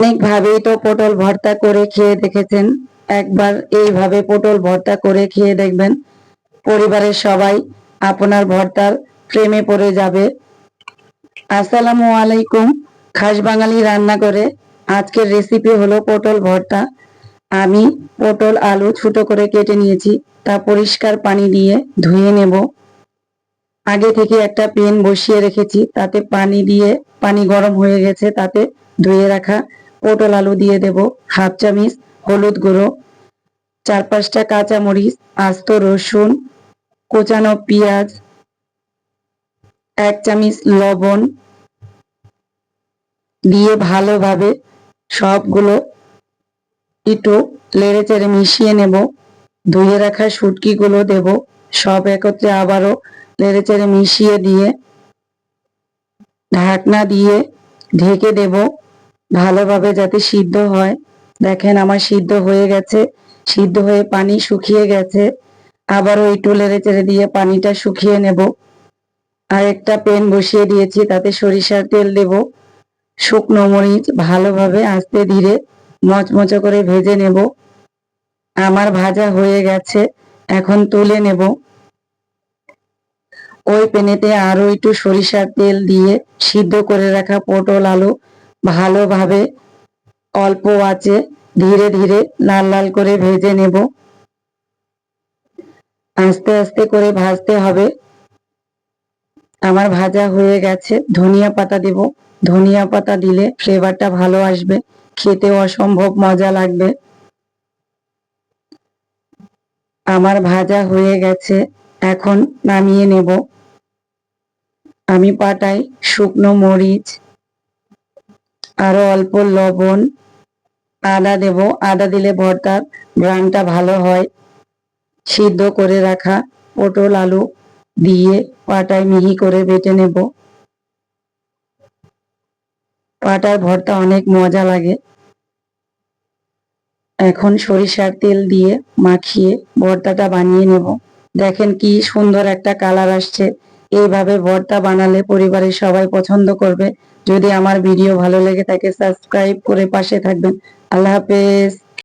অনেকভাবেই তো পটল ভর্তা করে খেয়ে দেখেছেন, একবার এইভাবে পটল ভর্তা করে খেয়ে দেখবেন। পরিবারের সবাই আপনার ভর্তার প্রেমে পড়ে যাবে। আসসালামু আলাইকুম। খাস বাঙালি রান্না করে আজকের রেসিপি হলো পটল ভর্তা। আমি পটল আলু ছোট করে কেটে নিয়েছি, তা পরিষ্কার পানি দিয়ে ধুয়ে নেব। আগে থেকে একটা প্যান বসিয়ে রেখেছি, তাতে পানি দিয়ে পানি গরম হয়ে গেছে, তাতে ধুয়ে রাখা পটল আলু দিয়ে দেব। হাফ চামচ হলুদ গুঁড়ো, 4-5টা কাঁচামরিচ, আস্ত রসুন, কোচানো পেঁয়াজ, 1 চামচ লবণ দিয়ে ভালোভাবে সবগুলো একটু নেড়ে চেড়ে মিশিয়ে নেব। ধুয়ে রাখা শুটকিগুলো দেব, সব একত্রে আবারও নেড়ে চেড়ে মিশিয়ে দিয়ে ঢাকনা দিয়ে ঢেকে দেব ভালোভাবে যাতে সিদ্ধ হয়। দেখেন আমার সিদ্ধ হয়ে গেছে, সিদ্ধ হয়ে পানি শুকিয়ে গেছে। আবারও একটু নেড়ে চেড়ে দিয়ে পানিটা শুকিয়ে নেব। আর একটা প্যান বসিয়ে দিয়েছি, তাতে সরিষার তেল দেব। শুকনো মরিচ ভালোভাবে আস্তে ধীরে মচমচে করে ভেজে নেব। আমার ভাজা হয়ে গেছে, এখন তুলে নেব। ওই প্যানেতে আরো একটু সরিষার তেল দিয়ে সিদ্ধ করে রাখা পটল আলু ভালোভাবে অল্প আঁচে ধীরে ধীরে লাল লাল করে ভেজে নেব। আস্তে আস্তে করে ভাজতে হবে। আমার ভাজা হয়ে গেছে, ধনিয়া পাতা দেব। ধনিয়া পাতা দিলে ফ্লেভারটা ভালো আসবে, খেতেও অসম্ভব মজা লাগবে। আমার ভাজা হয়ে গেছে, এখন নামিয়ে নেব। আমি পাটায় শুকনো মরিচ, আরো অল্প লবণ, আদা দেব। আদা দিলে ভর্তার ঘ্রাণটা ভালো হয়। সিদ্ধ করে রাখা পটল আলু দিয়ে পাটায় মিহি করে বেটে নেব। পাটার ভর্তা অনেক মজা লাগে। এখন সরিষার তেল দিয়ে মাখিয়ে ভর্তাটা বানিয়ে নেব। দেখেন কি সুন্দর একটা কালার আসছে। এইভাবে ভর্তা বানালে পরিবারের সবাই পছন্দ করবে। যদি আমার ভিডিও ভালো লেগে থাকে সাবস্ক্রাইব করে পাশে থাকবেন। আল্লাহ হাফেজ।